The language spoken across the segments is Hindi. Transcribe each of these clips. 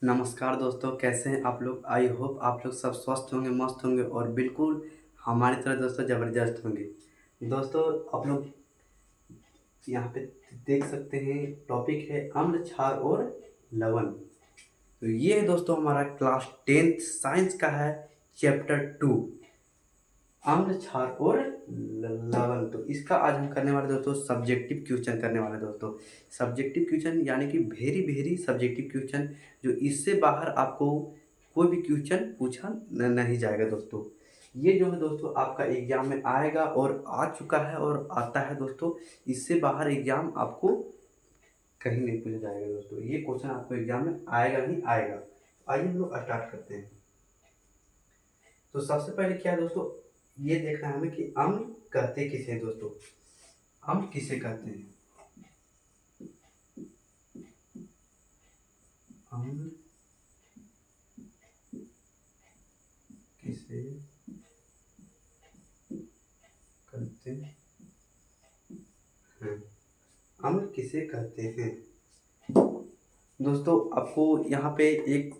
नमस्कार दोस्तों, कैसे हैं आप लोग? आई होप आप लोग सब स्वस्थ होंगे, मस्त होंगे और बिल्कुल हमारी तरह दोस्तों ज़बरदस्त होंगे। दोस्तों, आप लोग यहाँ पे देख सकते हैं, टॉपिक है अम्ल, क्षार और लवण। तो ये है दोस्तों हमारा क्लास 10th साइंस का है, चैप्टर 2, अम्ल, क्षार और लवण। तो इसका आज हम करने वाले दोस्तों सब्जेक्टिव क्वेश्चन करने वाले दोस्तों। सब्जेक्टिव क्वेश्चन यानी कि वेरी वेरी सब्जेक्टिव क्वेश्चन, जो इससे बाहर आपको कोई भी क्वेश्चन पूछा नहीं जाएगा दोस्तों। ये जो है दोस्तों आपका एग्जाम में आएगा और आ चुका है और आता है दोस्तों। इससे बाहर एग्जाम आपको कहीं नहीं पूछा जाएगा दोस्तों। ये क्वेश्चन आपको एग्जाम में आएगा ही आएगा। आइए हम लोग स्टार्ट करते हैं। तो सबसे पहले क्या है दोस्तों, ये देखना है हमें कि अम्ल कहते किसे हैं दोस्तों। अम्ल किसे कहते हैं? अम्ल किसे कहते हैं? अम्ल किसे कहते हैं दोस्तों? आपको यहाँ पे एक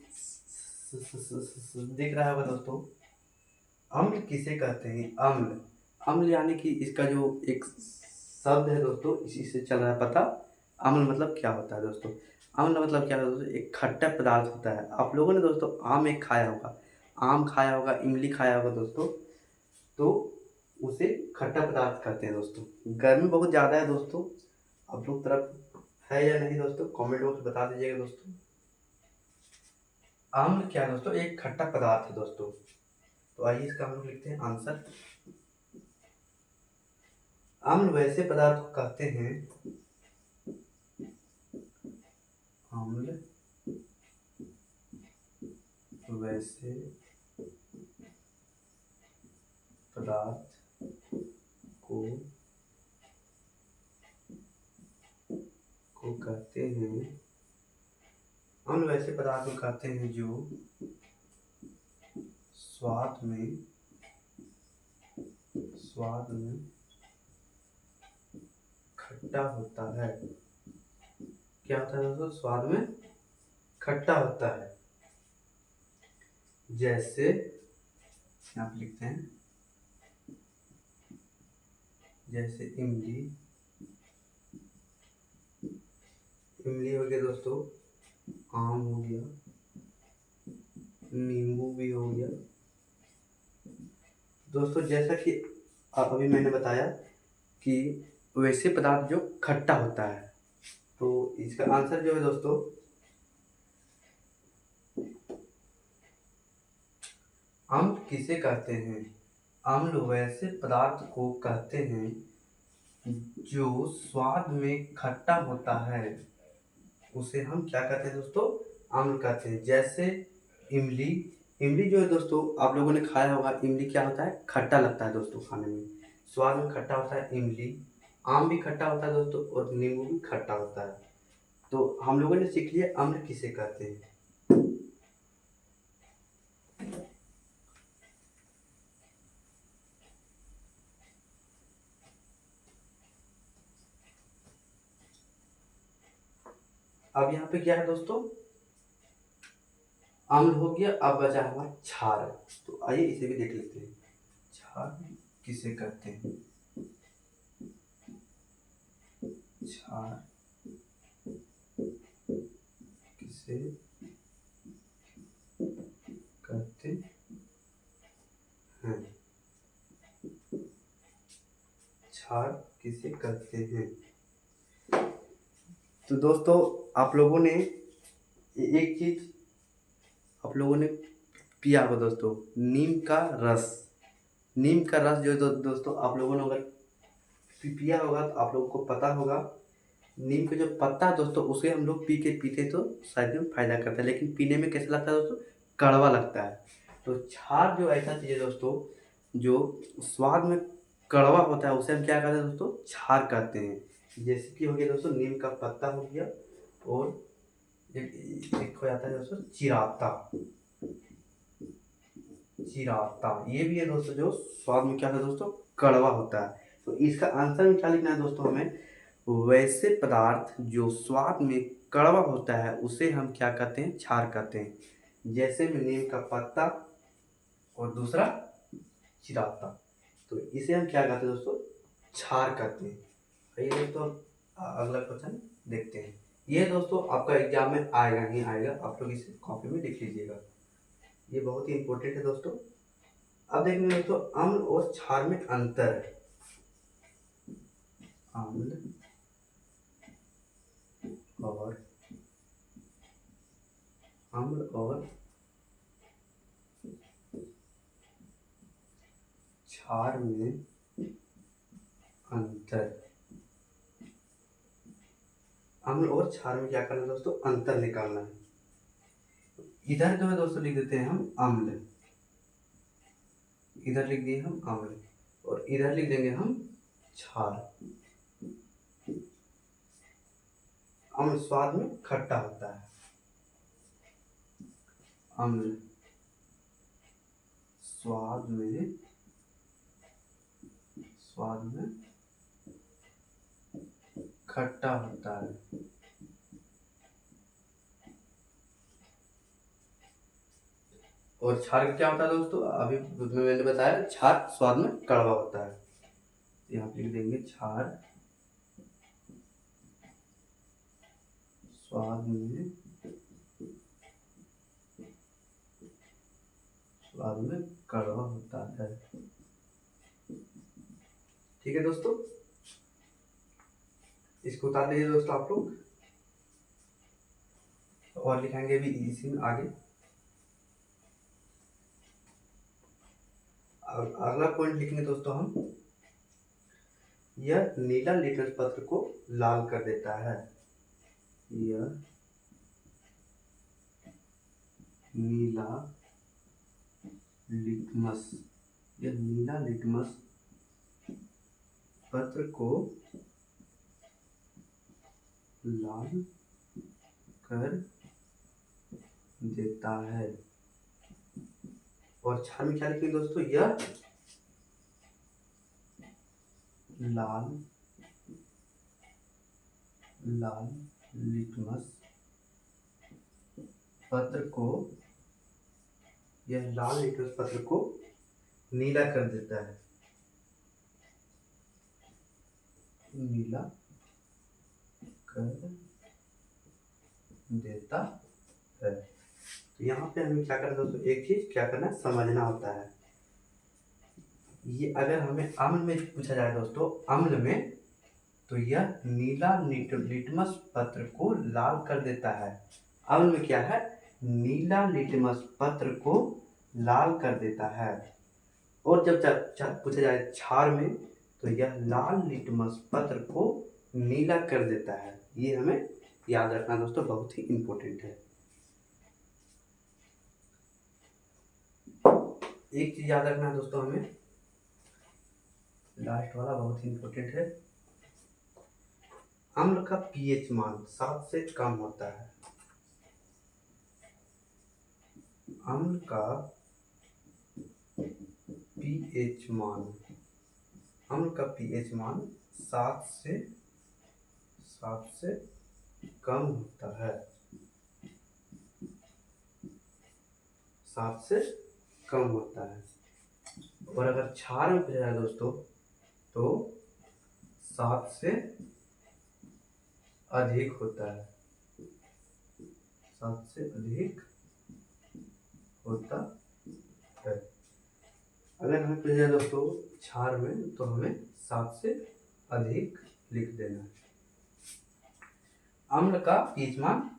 दिख रहा होगा दोस्तों, अम्ल किसे कहते हैं? अम्ल, अम्ल यानी कि इसका जो एक शब्द है दोस्तों, इसी से चल रहा है पता। अम्ल मतलब क्या होता है दोस्तों? अम्ल मतलब क्या है दोस्तों? एक खट्टा पदार्थ होता है। आप लोगों ने दोस्तों आम एक खाया होगा, आम खाया होगा, इमली खाया होगा दोस्तों। तो उसे खट्टा पदार्थ कहते हैं दोस्तों। गर्मी बहुत ज़्यादा है दोस्तों, आप लोग तरफ है या नहीं दोस्तों? कमेंट बॉक्स में बता दीजिएगा दोस्तों। अम्ल क्या है दोस्तों? एक खट्टा पदार्थ है दोस्तों। तो आइए इसका हम लोग लिखते हैं आंसर। अम्ल वैसे पदार्थ को कहते हैं, अम्ल वैसे पदार्थ को कहते हैं, अम्ल वैसे पदार्थ को कहते हैं जो स्वाद में खट्टा होता है। क्या होता है दोस्तों? स्वाद में खट्टा होता है। जैसे आप लिखते हैं, जैसे इमली, इमली हो गया दोस्तों, आम हो गया, नींबू भी हो गया दोस्तों। जैसा कि अभी मैंने बताया कि वैसे पदार्थ जो खट्टा होता है। तो इसका आंसर जो है दोस्तों, अम्ल किसे कहते हैं? अम्ल वैसे पदार्थ को कहते हैं जो स्वाद में खट्टा होता है, उसे हम क्या कहते हैं दोस्तों? अम्ल कहते हैं। जैसे इमली, इमली जो है दोस्तों आप लोगों ने खाया होगा। इमली क्या होता है? खट्टा लगता है दोस्तों खाने में, स्वाद में खट्टा होता है इमली। आम भी खट्टा होता है दोस्तों और नींबू भी खट्टा होता है। तो हम लोगों ने सीख लिया अम्ल किसे कहते हैं। अब यहाँ पे क्या है दोस्तों, अम्ल हो गया, अब बचा हमारा क्षार। तो आइए इसे भी देख लेते हैं। क्षार किसे कहते हैं? क्षार किसे कहते हैं? क्षार किसे कहते हैं? तो दोस्तों आप लोगों ने एक चीज आप लोगों ने पिया होगा दोस्तों, नीम का रस। नीम का रस जो है दोस्तों आप लोगों ने अगर पिया होगा तो आप लोगों को पता होगा, नीम का जो पत्ता है दोस्तों उसे हम लोग पीते तो शायद में फायदा करता है, लेकिन पीने में कैसा लगता है दोस्तों? कड़वा लगता है। तो क्षार जो ऐसा चीज़ है दोस्तों जो स्वाद में कड़वा होता है, उसे हम क्या कहते हैं दोस्तों? क्षार कहते हैं। जैसे कि हो गया दोस्तों नीम का पत्ता हो गया, और एक हो जाता है दोस्तों चिराता। चिराता ये भी है दोस्तों जो स्वाद में क्या है दोस्तों? कड़वा होता है। तो इसका आंसर में क्या लिखना है दोस्तों हमें? वैसे पदार्थ जो स्वाद में कड़वा होता है उसे हम क्या कहते हैं, क्षार कहते हैं। जैसे में नीम का पत्ता और दूसरा चिराता, तो इसे हम क्या कहते हैं दोस्तों, क्षार कहते हैं। आइए दोस्तों अगला क्वेश्चन देखते हैं। ये दोस्तों आपका एग्जाम में आएगा ही आएगा, आप लोग इसे कॉपी में लिख लीजिएगा, ये बहुत ही इंपॉर्टेंट है दोस्तों। अब देखेंगे दोस्तों अम्ल और क्षार में अंतर है। अम्ल और क्षार में अंतर। अम्ल और क्षार में क्या करना है दोस्तों, अंतर निकालना है। इधर जो है दोस्तों लिख देते हैं हम अम्ल, इधर लिख दिए हम अम्ल और इधर लिख देंगे हम क्षार। अम्ल स्वाद में खट्टा होता है, अम्ल स्वाद में खट्टा होता है। और क्षार क्या होता है दोस्तों, अभी मैंने बताया क्षार स्वाद में कड़वा होता है। यहाँ पे लिख देंगे क्षार स्वाद में कड़वा होता है। ठीक है दोस्तों, इसको उतार लीजिए दोस्तों आप लोग, और लिखेंगे भी इसी में आगे। अगला पॉइंट लिखेंगे दोस्तों हम, यह नीला लिटमस पत्र को लाल कर देता है। यह नीला लिटमस पत्र को लाल कर देता है। और क्षार में क्या लिखेंगे दोस्तों, यह लाल लिटमस पत्र को नीला कर देता है, नीला कर देता है। तो यहाँ पे हमें क्या करना है दोस्तों, एक चीज क्या करना है, समझना होता है। ये अगर हमें अम्ल में पूछा जाए दोस्तों, अम्ल में, तो यह नीला लिटमस पत्र को लाल कर देता है। अम्ल में क्या है, नीला लिटमस पत्र को लाल कर देता है। और जब पूछा जाए क्षार में, तो यह लाल लिटमस पत्र को नीला कर देता है। ये हमें याद रखना दोस्तों, बहुत ही इंपॉर्टेंट है। एक चीज याद रखना है दोस्तों हमें, लास्ट वाला बहुत ही इंपॉर्टेंट है। अम्ल का पीएच मान 7 से कम होता है। अम्ल का पीएच मान 7 से कम होता है। 7 से कम होता है। और अगर क्षार में पूछा जाए दोस्तों, तो 7 से अधिक होता है। 7 से अधिक होता है। अगर हमें पूछा जाए दोस्तों क्षार में, तो हमें 7 से अधिक लिख देना है। अम्ल का पीएच मान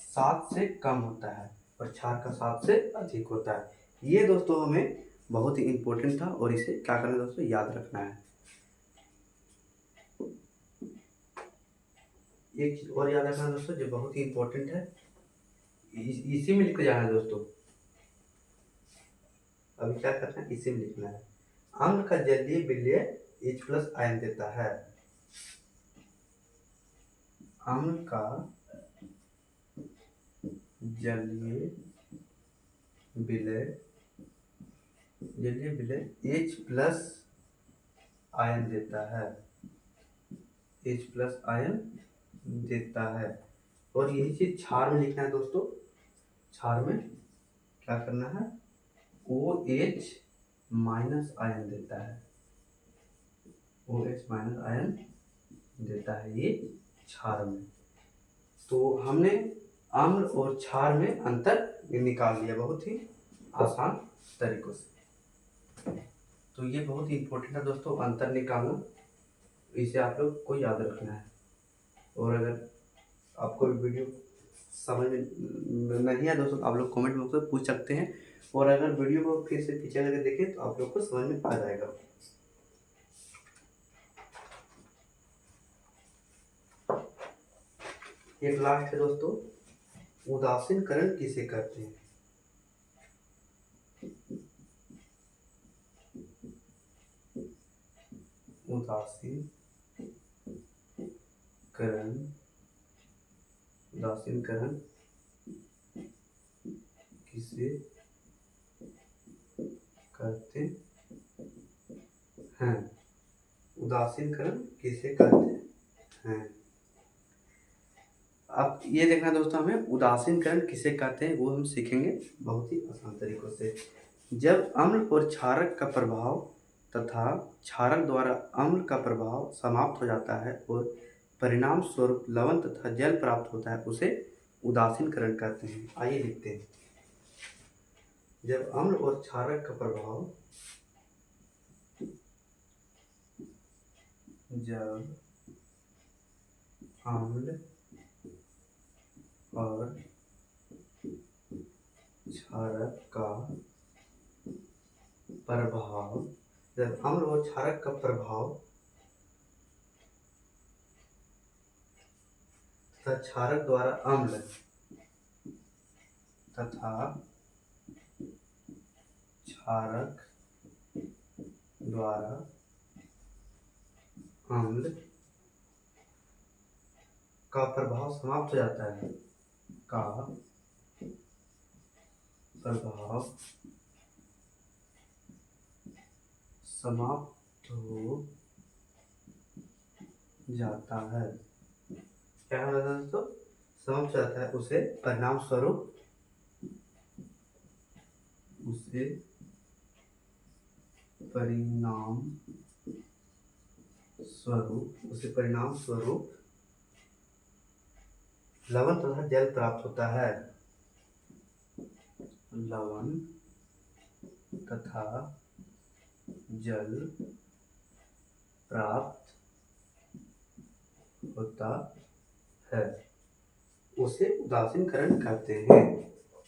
7 से कम होता है और क्षार का 7 से अधिक होता है। ये दोस्तों हमें बहुत ही इंपॉर्टेंट था, और इसे क्या करना है दोस्तों, याद रखना है। एक चीज और याद रखना है दोस्तों, जो बहुत ही इंपॉर्टेंट है, इसी में लिख के जाना है दोस्तों। अभी क्या करना है, इसी में लिखना है। अम्ल का जलीय विलय H+ आयन देता है। अम्ल का जलीय विलय H+ आयन देता है। H प्लस आयन देता है। और यही चीज क्षार में लिखना है दोस्तों। क्षार में क्या करना है, OH माइनस आयन देता है, OH माइनस आयन देता है ये क्षार में। तो हमने अम्ल और क्षार में अंतर निकाल लिया बहुत ही आसान तरीकों से। तो ये बहुत ही इम्पोर्टेंट है दोस्तों, अंतर निकालना। इसे आप लोग को याद रखना है। और अगर आपको वीडियो समझ में नहीं आया दोस्तों, आप लोग कमेंट बॉक्स में पूछ सकते हैं। और अगर वीडियो को फिर से पीछे करके देखें तो आप लोग को समझ में आ जाएगा। एक लास्ट है दोस्तों, उदासीनकरण किसे कहते हैं। उदासीनकरण किसे कहते हैं, उदासीनकरण किसे कहते हैं। अब ये देखना दोस्तों, हमें उदासीनकरण किसे कहते हैं वो हम सीखेंगे बहुत ही आसान तरीकों से। जब अम्ल और क्षारक का प्रभाव तथा क्षारक द्वारा अम्ल का प्रभाव समाप्त हो जाता है और परिणाम स्वरूप लवण तथा जल प्राप्त होता है, उसे उदासीनकरण कहते हैं। आइए लिखते हैं। जब अम्ल और क्षारक का प्रभाव, जब अम्ल और क्षारक का प्रभाव, जब अम्ल और क्षारक का प्रभाव तथा क्षारक द्वारा अम्ल तथा क्षारक द्वारा अम्ल का प्रभाव समाप्त हो जाता है, का प्रभाव समाप्त हो जाता है। क्या हो जाता है दोस्तों, समाप्त हो जाता है। उसे परिणाम स्वरूप, उसे परिणाम स्वरूप लवण तथा जल प्राप्त होता है। लवण तथा जल प्राप्त होता है, उसे उदासीनकरण कहते हैं। तो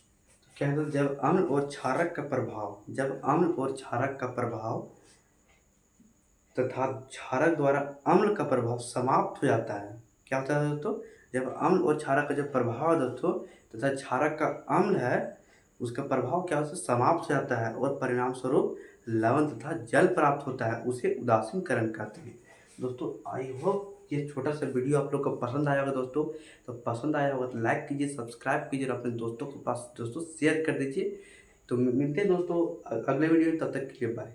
क्या है, जब अम्ल और क्षारक का प्रभाव, जब अम्ल और क्षारक का प्रभाव तथा क्षारक द्वारा अम्ल का प्रभाव समाप्त हो जाता है। क्या होता है दोस्तों, जब अम्ल और क्षारक का जो प्रभाव है दोस्तों तथा क्षारक का अम्ल है, उसका प्रभाव क्या होता है, समाप्त हो जाता है और परिणाम स्वरूप लवण तथा जल प्राप्त होता है, उसे उदासीनकरण कहते हैं। दोस्तों आई होप ये छोटा सा वीडियो आप लोग को पसंद आया होगा दोस्तों। तो पसंद आया होगा तो लाइक कीजिए, सब्सक्राइब कीजिए और अपने दोस्तों के पास दोस्तों शेयर कर दीजिए। तो मिलते हैं दोस्तों अगले वीडियो में, तब तक के लिए बाय।